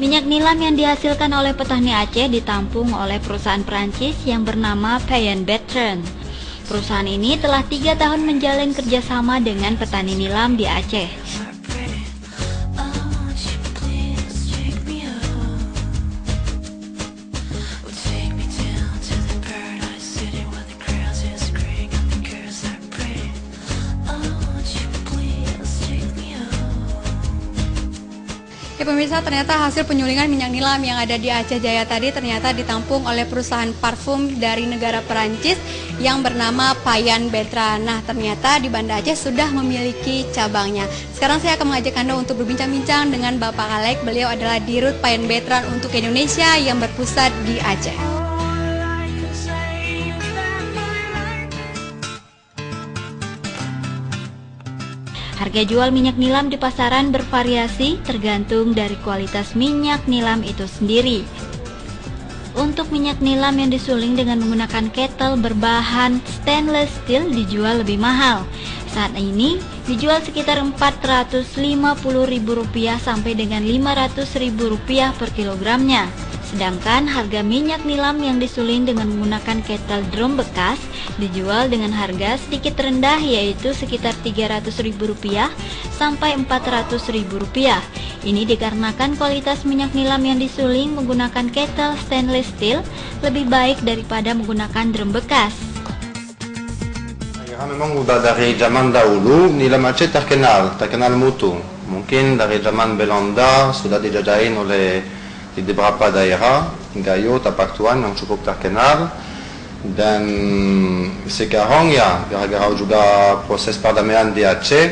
Minyak nilam yang dihasilkan oleh petani Aceh ditampung oleh perusahaan Perancis yang bernama Payan Bertrand. Perusahaan ini telah 3 tahun menjalin kerjasama dengan petani nilam di Aceh. Ya pemirsa, ternyata hasil penyulingan minyak nilam yang ada di Aceh Jaya tadi ternyata ditampung oleh perusahaan parfum dari negara Perancis yang bernama Payan Bertrand. Nah, ternyata di Banda Aceh sudah memiliki cabangnya. Sekarang saya akan mengajak Anda untuk berbincang-bincang dengan Bapak Alek. Beliau adalah Dirut Payan Bertrand untuk Indonesia yang berpusat di Aceh. Harga jual minyak nilam di pasaran bervariasi tergantung dari kualitas minyak nilam itu sendiri. Untuk minyak nilam yang disuling dengan menggunakan ketel berbahan stainless steel dijual lebih mahal. Saat ini dijual sekitar Rp450.000 sampai dengan Rp500.000 per kilogramnya. Sedangkan harga minyak nilam yang disuling dengan menggunakan ketel drum bekas dijual dengan harga sedikit rendah, yaitu sekitar Rp300.000 sampai Rp400.000. Ini dikarenakan kualitas minyak nilam yang disuling menggunakan ketel stainless steel lebih baik daripada menggunakan drum bekas. Memang udah dari zaman dahulu nilam Aceh terkenal mutu. Mungkin dari zaman Belanda sudah dijajahin oleh di beberapa daerah, Gayo, Tapak Tuan yang cukup terkenal. Dan sekarang ya, gara-gara juga proses perdamaian di Aceh,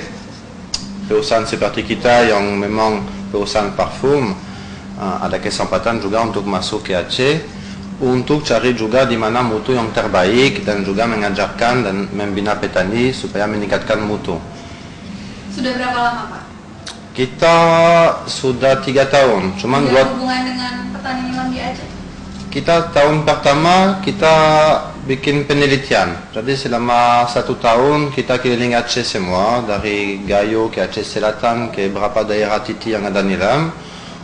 perusahaan seperti kita yang memang perusahaan parfum ada kesempatan juga untuk masuk ke Aceh untuk cari juga di mana mutu yang terbaik dan juga mengajarkan dan membina petani supaya meningkatkan mutu. Sudah berapa lama, Pak? Kita sudah 3 tahun. Cuman buat hubungan dengan petani nilam di Aceh? Kita tahun pertama kita bikin penelitian. Jadi selama 1 tahun kita keliling Aceh semua, dari Gayo ke Aceh Selatan ke beberapa daerah titik yang ada nilam,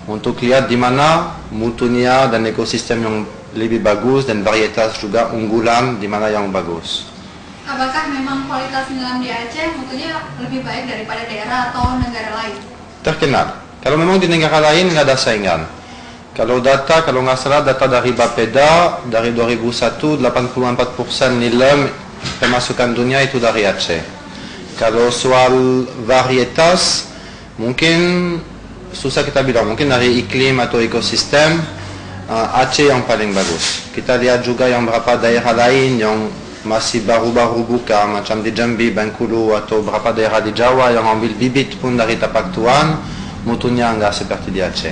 untuk lihat di mana mutunya dan ekosistem yang lebih bagus dan varietas juga unggulan di mana yang bagus. Apakah memang kualitas nilam di Aceh mutunya lebih baik daripada daerah atau negara lain? Terkenal. Kalau memang di negara lain nggak ada saingan. Kalau nggak salah data dari Bapeda dari 2001, 84% nilam pemasukan dunia itu dari Aceh. Kalau soal varietas mungkin susah kita bilang, mungkin dari iklim atau ekosistem Aceh yang paling bagus. Kita lihat juga yang beberapa daerah lain yang masih baru-baru buka, macam di Jambi, Bengkulu atau beberapa daerah di Jawa yang ambil bibit pun dari Tapak Tuan, mutunya enggak seperti di Aceh.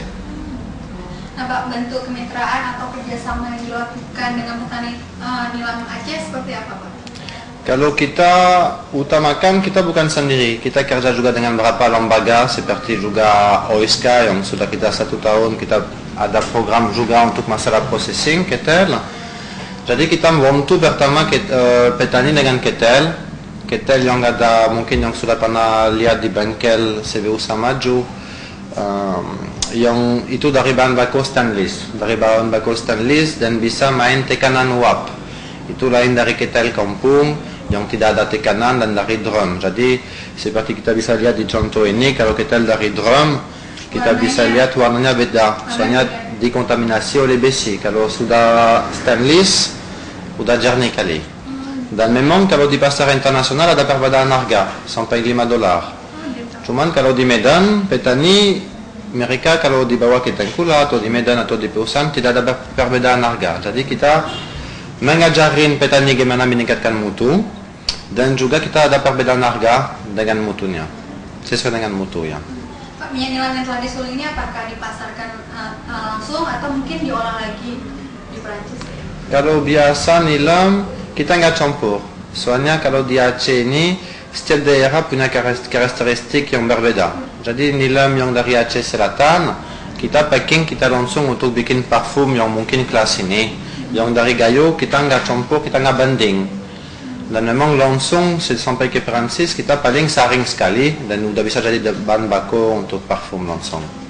Nah, Pak, bentuk kemitraan atau kerjasama yang dilakukan dengan petani nilam Aceh seperti apa, Pak? Kalau kita utamakan, kita bukan sendiri, kita kerja juga dengan beberapa lembaga seperti juga OSK yang sudah kita 1 tahun, kita ada program juga untuk masalah processing ketel. Jadi kita membantu pertama petani dengan ketel yang ada mungkin yang sudah pernah lihat di bengkel CBU Samaju, yang itu dari bahan baku stainless, dan bisa main tekanan uap. Itu lain dari ketel kampung yang tidak ada tekanan dan dari drum. Jadi seperti kita bisa lihat di contoh ini, kalau ketel dari drum kita bisa lihat warnanya beda, soalnya dikontaminasi oleh besi. Kalau sudah stainless udah jernih kali. Dan memang kalau di pasar internasional ada perbedaan harga sampai $5. Cuman kalau di Medan petani mereka kalau dibawa ke Tengkulak atau di Medan atau di perusahaan tidak ada perbedaan harga. Jadi kita mengajarin petani bagaimana meningkatkan mutu dan juga kita ada perbedaan harga dengan mutunya, sesuai dengan mutu ya. Pak, minyak nilam yang telah disuling ini apakah dipasarkan langsung atau mungkin diolah lagi di Perancis? Kalau biasa nilam kita nggak campur. Soalnya kalau di Aceh ini setiap daerah punya karakteristik yang berbeda. Jadi nilam yang dari Aceh Selatan kita packing, kita langsung untuk bikin parfum yang mungkin kelas ini. Yang dari Gayo kita nggak campur, kita nggak banding. Dan memang langsung sampai ke Perancis kita paling sering sekali dan udah bisa jadi bahan baku untuk parfum langsung.